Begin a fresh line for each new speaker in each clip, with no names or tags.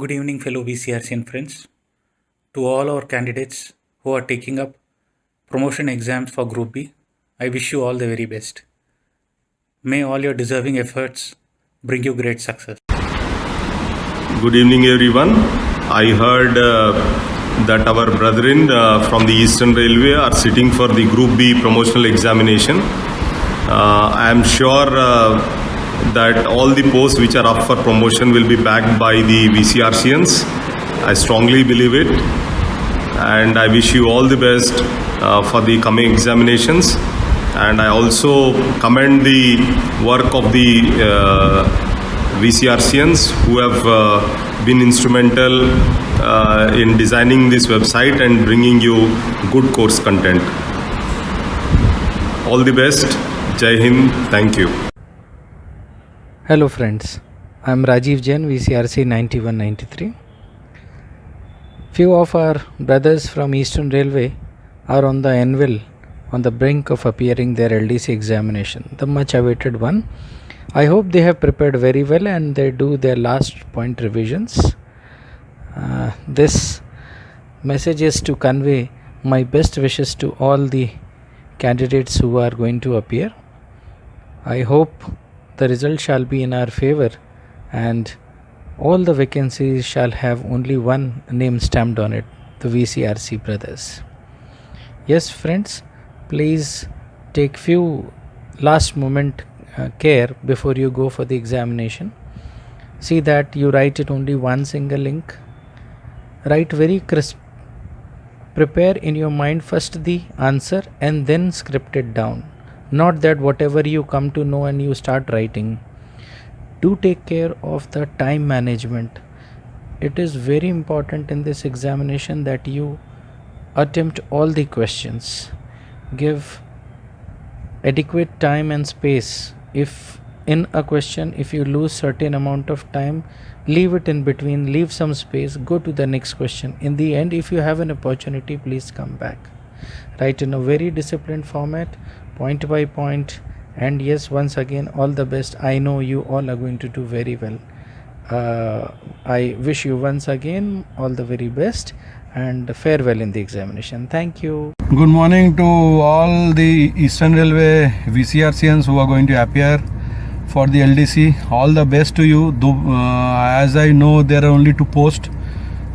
Good evening, fellow Vcrcian friends. To all our candidates who are taking up promotion exams for Group B, I wish you all the very best. May all your deserving efforts bring you great success.
Good evening, everyone. I heard that our brethren from the Eastern Railway are sitting for the Group B promotional examination. I am sure that all the posts which are up for promotion will be backed by the Vcrcians. I strongly believe it, and I wish you all the best for the coming examinations. And I also commend the work of the Vcrcians who have been instrumental in designing this website and bringing you good course content. All the best. Jai Hind. Thank you.
Hello friends, I am Rajiv Jain, Vcrc 9193. Few of our brothers from Eastern Railway are on the anvil, on the brink of appearing their Ldce examination, the much awaited one. I hope they have prepared very well and they do their last point revisions. This message is to convey my best wishes to all the candidates who are going to appear. I hope the result shall be in our favor and all the vacancies shall have only one name stamped on it, the Vcrc brothers. Yes friends, please take few last moment care before you go for the examination. See that you write it only one single link. Write very crisp. Prepare in your mind first the answer and then script it down. Not that whatever you come to know and you start writing. Do take care of the time management. It is very important in this examination that you attempt all the questions. Give adequate time and space. If in a question, if you lose certain amount of time, leave it in between, leave some space, go to the next question. In the end, if you have an opportunity, please come back. Write in a very disciplined format, point by point, and yes, once again, all the best. I know you all are going to do very well. I wish you once again all the very best and farewell in the examination. Thank you.
Good morning to all the Eastern Railway Vcrcians who are going to appear for the Ldce. All the best to you. As I know, there are only 2 posts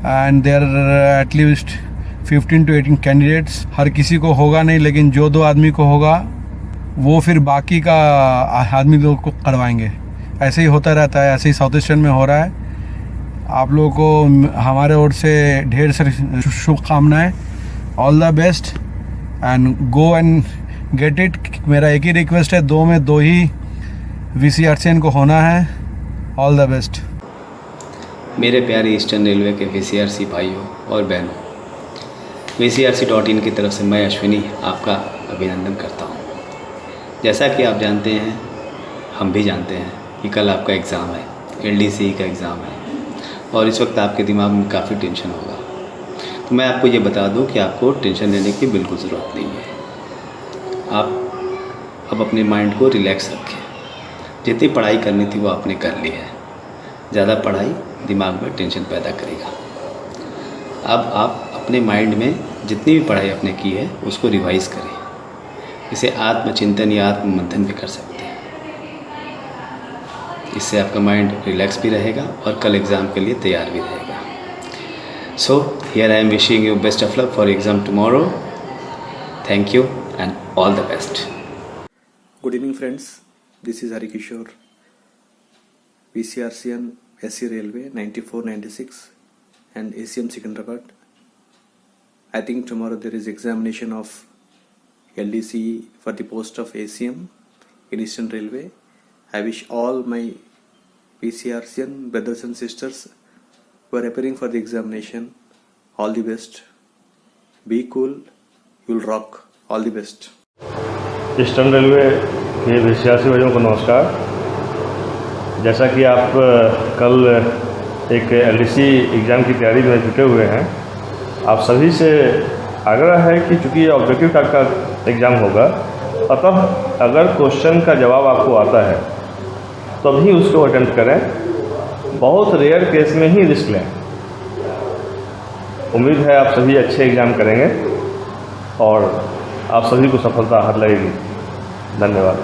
and there are at least 15 to 18 candidates. हर किसी को होगा नहीं, लेकिन जो 2 आदमी को होगा वो फिर बाकी का आदमी लोग को करवाएंगे. ऐसे ही होता रहता है, ऐसे ही साउथ ईस्टर्न में हो रहा है. आप लोगों को हमारे ओर से ढेर सारी शुभकामनाएं. All the best and go and get it. मेरा एक ही रिक्वेस्ट है, 2 में 2 ही Vcrcian को होना है. All the best.
मेरे प्यारे ईस्टर्न रेलवे के Vcrc भाइयों और बहनों, Vcrc.in की तरफ से मैं अश्विनी आपका अभिनंदन करता हूँ. जैसा कि आप जानते हैं, हम भी जानते हैं कि कल आपका एग्ज़ाम है, Ldce का एग्ज़ाम है और इस वक्त आपके दिमाग में काफ़ी टेंशन होगा. तो मैं आपको ये बता दूं कि आपको टेंशन लेने की बिल्कुल ज़रूरत नहीं है. आप अब अपने माइंड को रिलैक्स रखें. जितनी पढ़ाई करनी थी वो आपने कर ली है. ज़्यादा पढ़ाई दिमाग में टेंशन पैदा करेगा. अब आप अपने माइंड में जितनी भी पढ़ाई आपने की है उसको रिवाइज करें. इसे आत्मचिंतन या आत्ममंथन भी कर सकते हैं. इससे आपका माइंड रिलैक्स भी रहेगा और कल एग्ज़ाम के लिए तैयार भी रहेगा. So here I am wishing you best of luck for exam tomorrow. Thank you and all the best.
Good evening friends. This is Harikishore, Vcrcian SC Railway 9496 and ACM Secunderabad. I think tomorrow there is examination of Ldce for the post of ACM in Eastern Railway. I wish all my Vcrcian brothers and sisters who are appearing for the examination all the best. Be cool, you'll rock. All the best.
Eastern railway के Vcrc भाइयों को नमस्कार. जैसा कि आप कल एक Ldce exam की तैयारी में जुटे हुए हैं, आप सभी से आग्रह है कि चूँकि ये ऑब्जेक्टिव टाइप का एग्ज़ाम होगा, अतः अगर क्वेश्चन का जवाब आपको आता है तभी उसको अटेम्प्ट करें. बहुत रेयर केस में ही रिस्क लें. उम्मीद है आप सभी अच्छे एग्ज़ाम करेंगे और आप सभी को सफलता हाथ लगेगी। धन्यवाद।